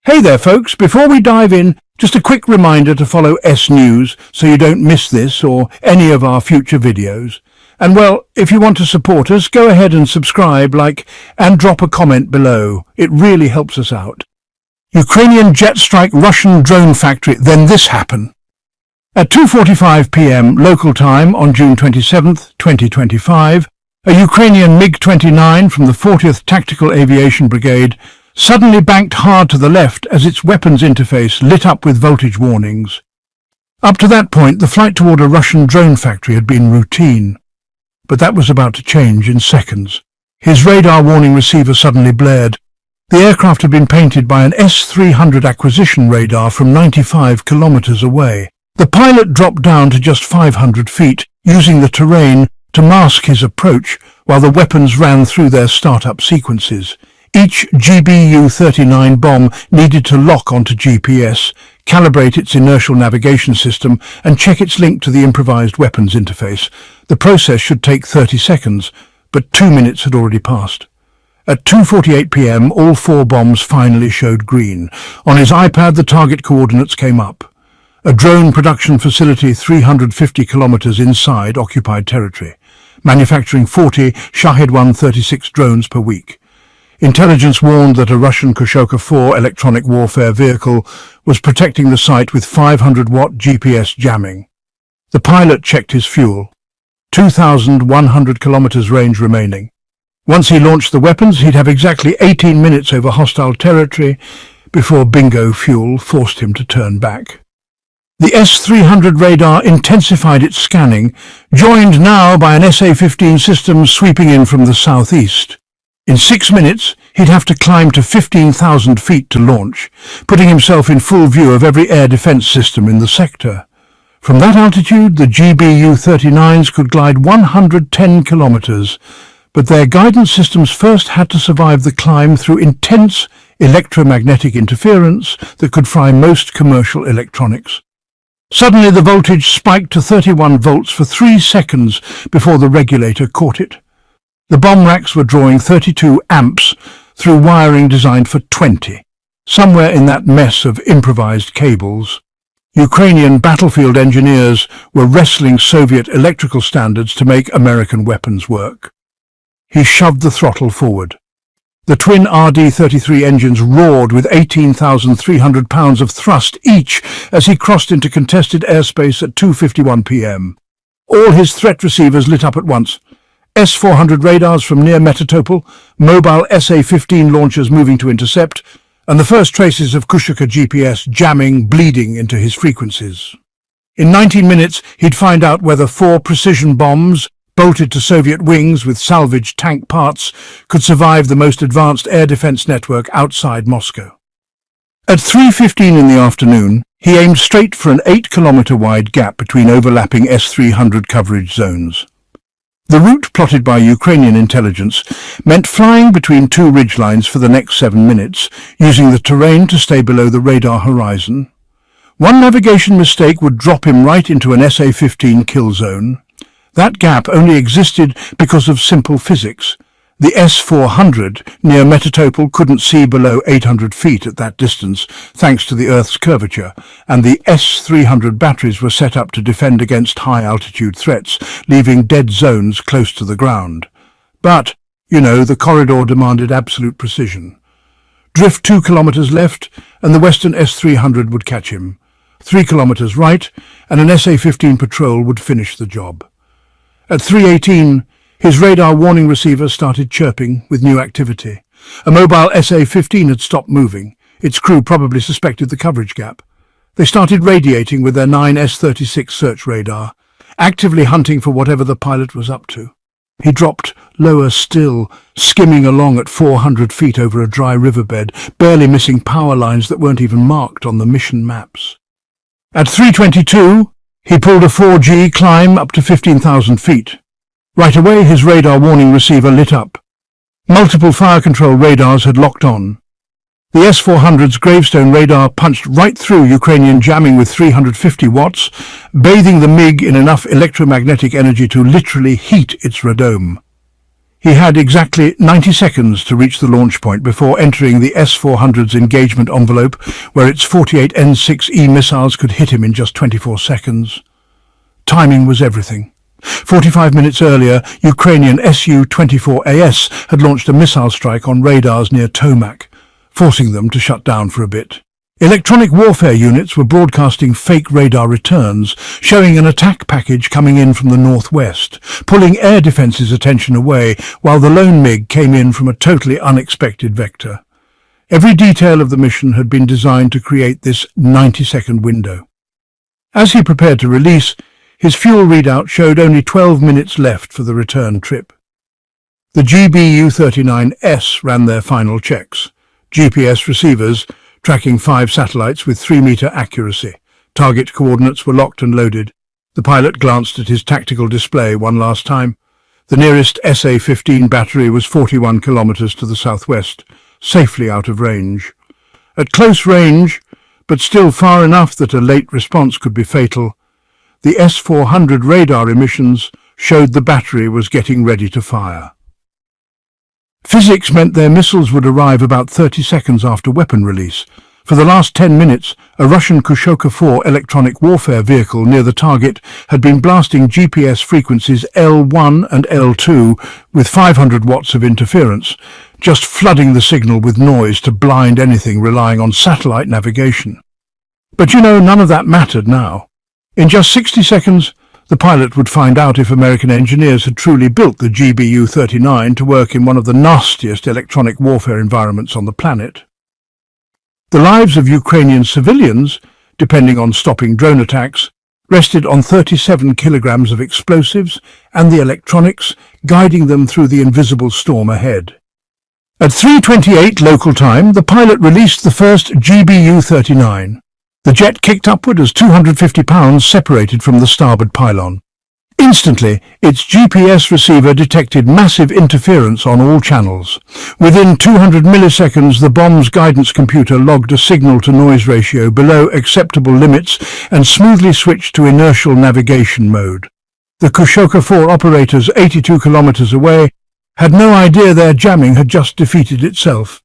Hey there folks, before we dive in, just a quick reminder to follow S News so you don't miss this or any of our future videos. And well, if you want to support us, go ahead and subscribe, like, and drop a comment below. It really helps us out. Ukrainian jet strike Russian drone factory, then this happened. At 2:45 p.m. local time on June 27, 2025, a Ukrainian MiG-29 from the 40th Tactical Aviation Brigade suddenly banked hard to the left as its weapons interface lit up with voltage warnings. Up to that point, the flight toward a Russian drone factory had been routine. But that was about to change in seconds. His radar warning receiver suddenly blared. The aircraft had been painted by an S-300 acquisition radar from 95 kilometers away. The pilot dropped down to just 500 feet, using the terrain to mask his approach while the weapons ran through their startup sequences. Each GBU-39 bomb needed to lock onto GPS, calibrate its inertial navigation system, and check its link to the improvised weapons interface. The process should take 30 seconds, but 2 minutes had already passed. At 2:48 p.m., all 4 bombs finally showed green. On his iPad, the target coordinates came up. A drone production facility 350 kilometers inside occupied territory, manufacturing 40 Shahed 136 drones per week. Intelligence warned that a Russian Kushoka 4 electronic warfare vehicle was protecting the site with 500-watt GPS jamming. The pilot checked his fuel. 2,100 kilometers range remaining. Once he launched the weapons, he'd have exactly 18 minutes over hostile territory before bingo fuel forced him to turn back. The S-300 radar intensified its scanning, joined now by an SA-15 system sweeping in from the southeast. In 6 minutes, he'd have to climb to 15,000 feet to launch, putting himself in full view of every air defense system in the sector. From that altitude, the GBU-39s could glide 110 kilometers, but their guidance systems first had to survive the climb through intense electromagnetic interference that could fry most commercial electronics. Suddenly, the voltage spiked to 31 volts for 3 seconds before the regulator caught it. The bomb racks were drawing 32 amps through wiring designed for 20, somewhere in that mess of improvised cables. Ukrainian battlefield engineers were wrestling Soviet electrical standards to make American weapons work. He shoved the throttle forward. The twin RD-33 engines roared with 18,300 pounds of thrust each as he crossed into contested airspace at 2:51 p.m. All his threat receivers lit up at once. S-400 radars from near Metapole, mobile SA-15 launchers moving to intercept, and the first traces of Kushoka GPS jamming, bleeding into his frequencies. In 19 minutes, he'd find out whether 4 precision bombs, bolted to Soviet wings with salvaged tank parts, could survive the most advanced air defense network outside Moscow. At 3:15 in the afternoon, he aimed straight for an 8-kilometer-wide gap between overlapping S-300 coverage zones. The route plotted by Ukrainian intelligence meant flying between 2 ridgelines for the next 7 minutes, using the terrain to stay below the radar horizon. One navigation mistake would drop him right into an SA-15 kill zone. That gap only existed because of simple physics. The S-400 near Metapole couldn't see below 800 feet at that distance, thanks to the Earth's curvature, and the S-300 batteries were set up to defend against high-altitude threats, leaving dead zones close to the ground. But, the corridor demanded absolute precision. Drift 2 kilometers left, and the Western S-300 would catch him. 3 kilometers right, and an SA-15 patrol would finish the job. At 3:18, his radar warning receiver started chirping with new activity. A mobile SA-15 had stopped moving. Its crew probably suspected the coverage gap. They started radiating with their 9 S-36 search radar, actively hunting for whatever the pilot was up to. He dropped lower still, skimming along at 400 feet over a dry riverbed, barely missing power lines that weren't even marked on the mission maps. At 3:22, he pulled a 4G climb up to 15,000 feet. Right away, his radar warning receiver lit up. Multiple fire control radars had locked on. The S-400's gravestone radar punched right through Ukrainian jamming with 350 watts, bathing the MiG in enough electromagnetic energy to literally heat its radome. He had exactly 90 seconds to reach the launch point before entering the S-400's engagement envelope, where its 48 N-6E missiles could hit him in just 24 seconds. Timing was everything. 45 minutes earlier, Ukrainian Su-24AS had launched a missile strike on radars near Tomak, forcing them to shut down for a bit. Electronic warfare units were broadcasting fake radar returns, showing an attack package coming in from the northwest, pulling air defence's attention away, while the lone MiG came in from a totally unexpected vector. Every detail of the mission had been designed to create this 90-second window. As he prepared to release, his fuel readout showed only 12 minutes left for the return trip. The GBU-39S ran their final checks. GPS receivers tracking 5 satellites with 3-meter accuracy. Target coordinates were locked and loaded. The pilot glanced at his tactical display one last time. The nearest SA-15 battery was 41 kilometers to the southwest, safely out of range. At close range, but still far enough that a late response could be fatal, the S-400 radar emissions showed the battery was getting ready to fire. Physics meant their missiles would arrive about 30 seconds after weapon release. For the last 10 minutes, a Russian Kushoka 4 electronic warfare vehicle near the target had been blasting GPS frequencies L1 and L2 with 500 watts of interference, just flooding the signal with noise to blind anything relying on satellite navigation. But none of that mattered now. In just 60 seconds, the pilot would find out if American engineers had truly built the GBU-39 to work in one of the nastiest electronic warfare environments on the planet. The lives of Ukrainian civilians, depending on stopping drone attacks, rested on 37 kilograms of explosives and the electronics guiding them through the invisible storm ahead. At 3:28 local time, the pilot released the first GBU-39. The jet kicked upward as 250 pounds separated from the starboard pylon. Instantly, its GPS receiver detected massive interference on all channels. Within 200 milliseconds, the bomb's guidance computer logged a signal-to-noise ratio below acceptable limits and smoothly switched to inertial navigation mode. The Kushoka 4 operators 82 kilometers away had no idea their jamming had just defeated itself.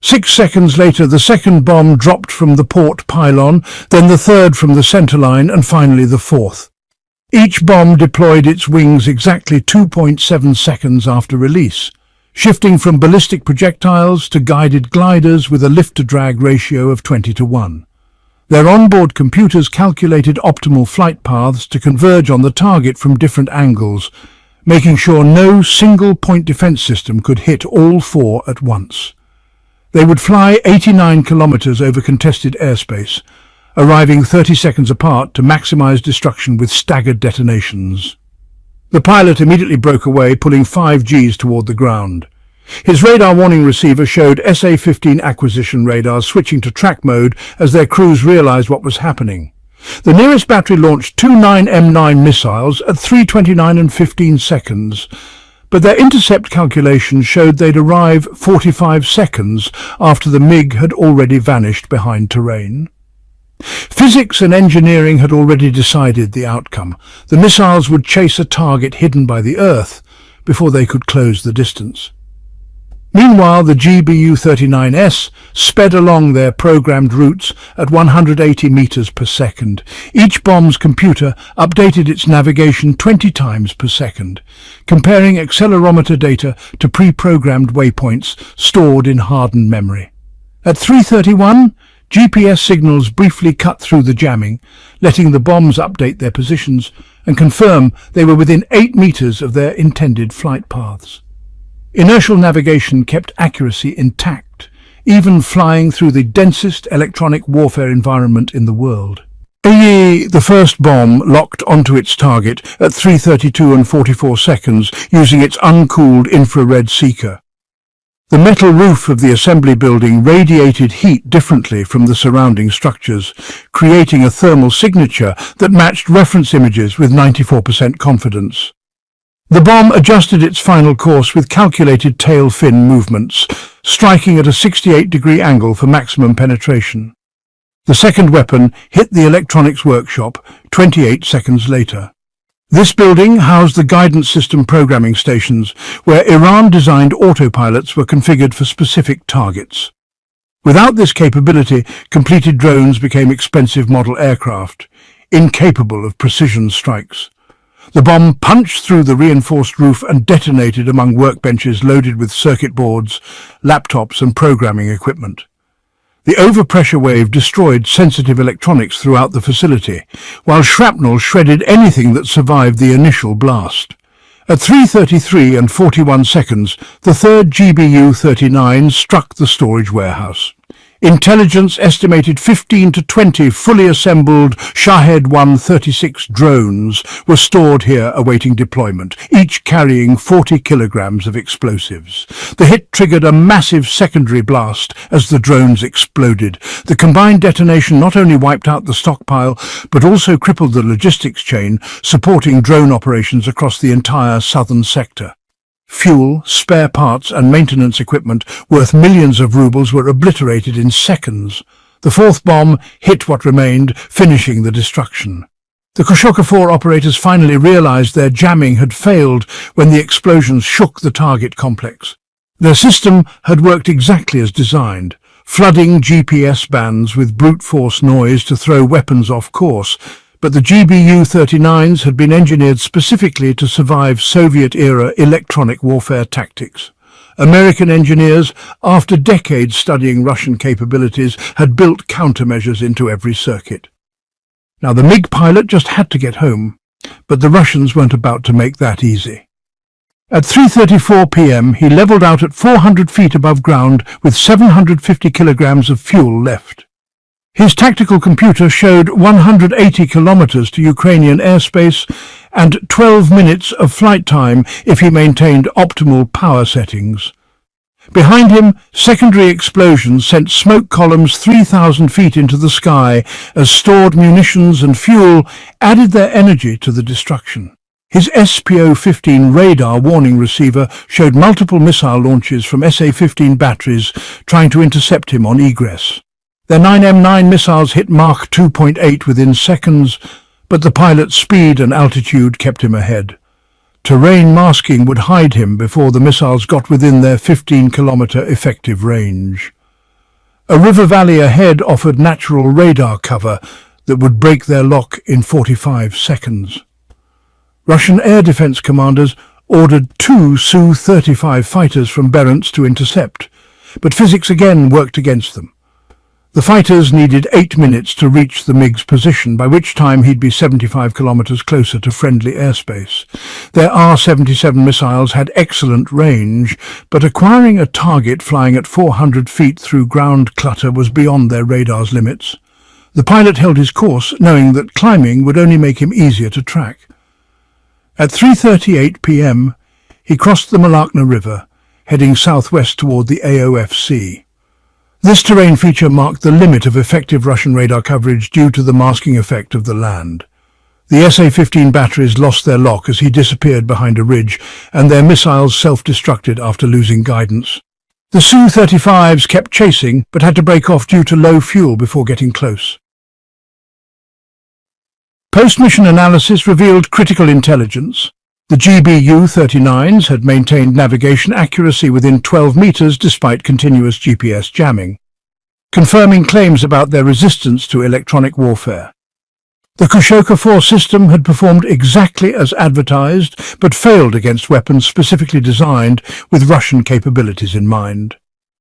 6 seconds later, the second bomb dropped from the port pylon, then the third from the centerline, and finally the fourth. Each bomb deployed its wings exactly 2.7 seconds after release, shifting from ballistic projectiles to guided gliders with a lift-to-drag ratio of 20:1. Their onboard computers calculated optimal flight paths to converge on the target from different angles, making sure no single point defense system could hit all 4 at once. They would fly 89 kilometers over contested airspace, arriving 30 seconds apart to maximize destruction with staggered detonations. The pilot immediately broke away, pulling 5 Gs toward the ground. His radar warning receiver showed SA-15 acquisition radars switching to track mode as their crews realized what was happening. The nearest battery launched 2 9M9 missiles at 3:29 and 15 seconds, but their intercept calculations showed they'd arrive 45 seconds after the MiG had already vanished behind terrain. Physics and engineering had already decided the outcome. The missiles would chase a target hidden by the Earth before they could close the distance. Meanwhile, the GBU-39S sped along their programmed routes at 180 meters per second. Each bomb's computer updated its navigation 20 times per second, comparing accelerometer data to pre-programmed waypoints stored in hardened memory. At 3:31, GPS signals briefly cut through the jamming, letting the bombs update their positions and confirm they were within 8 meters of their intended flight paths. Inertial navigation kept accuracy intact, even flying through the densest electronic warfare environment in the world. The first bomb locked onto its target at 3:32 and 44 seconds using its uncooled infrared seeker. The metal roof of the assembly building radiated heat differently from the surrounding structures, creating a thermal signature that matched reference images with 94% confidence. The bomb adjusted its final course with calculated tail fin movements, striking at a 68-degree angle for maximum penetration. The second weapon hit the electronics workshop 28 seconds later. This building housed the guidance system programming stations, where Iran-designed autopilots were configured for specific targets. Without this capability, completed drones became expensive model aircraft, incapable of precision strikes. The bomb punched through the reinforced roof and detonated among workbenches loaded with circuit boards, laptops and programming equipment. The overpressure wave destroyed sensitive electronics throughout the facility, while shrapnel shredded anything that survived the initial blast. At 3:33 and 41 seconds, the third GBU-39 struck the storage warehouse. Intelligence estimated 15 to 20 fully assembled Shahed 136 drones were stored here awaiting deployment, each carrying 40 kilograms of explosives. The hit triggered a massive secondary blast as the drones exploded. The combined detonation not only wiped out the stockpile, but also crippled the logistics chain, supporting drone operations across the entire southern sector. Fuel, spare parts and maintenance equipment worth millions of rubles were obliterated in seconds. The fourth bomb hit what remained, finishing the destruction. The Kushoka 4 operators finally realized their jamming had failed when the explosions shook the target complex. Their system had worked exactly as designed, flooding GPS bands with brute force noise to throw weapons off course. But the GBU-39s had been engineered specifically to survive Soviet-era electronic warfare tactics. American engineers, after decades studying Russian capabilities, had built countermeasures into every circuit. Now the MiG pilot just had to get home, but the Russians weren't about to make that easy. At 3:34 p.m. he leveled out at 400 feet above ground with 750 kilograms of fuel left. His tactical computer showed 180 kilometers to Ukrainian airspace and 12 minutes of flight time if he maintained optimal power settings. Behind him, secondary explosions sent smoke columns 3,000 feet into the sky as stored munitions and fuel added their energy to the destruction. His SPO-15 radar warning receiver showed multiple missile launches from SA-15 batteries trying to intercept him on egress. Their 9M9 missiles hit Mach 2.8 within seconds, but the pilot's speed and altitude kept him ahead. Terrain masking would hide him before the missiles got within their 15-kilometer effective range. A river valley ahead offered natural radar cover that would break their lock in 45 seconds. Russian air defense commanders ordered 2 Su-35 fighters from Berents to intercept, but physics again worked against them. The fighters needed 8 minutes to reach the MiG's position, by which time he'd be 75 kilometers closer to friendly airspace. Their R-77 missiles had excellent range, but acquiring a target flying at 400 feet through ground clutter was beyond their radar's limits. The pilot held his course, knowing that climbing would only make him easier to track. At 3:38 p.m., he crossed the Malakna River, heading southwest toward the AOF Sea. This terrain feature marked the limit of effective Russian radar coverage due to the masking effect of the land. The SA-15 batteries lost their lock as he disappeared behind a ridge, and their missiles self-destructed after losing guidance. The Su-35s kept chasing, but had to break off due to low fuel before getting close. Post-mission analysis revealed critical intelligence. The GBU-39s had maintained navigation accuracy within 12 meters despite continuous GPS jamming, confirming claims about their resistance to electronic warfare. The Kushoka 4 system had performed exactly as advertised, but failed against weapons specifically designed with Russian capabilities in mind.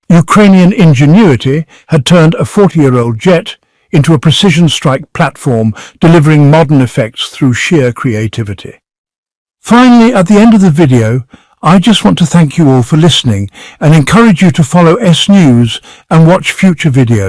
Ukrainian ingenuity had turned a 40-year-old jet into a precision strike platform, delivering modern effects through sheer creativity. Finally, at the end of the video, I just want to thank you all for listening and encourage you to follow S News and watch future videos.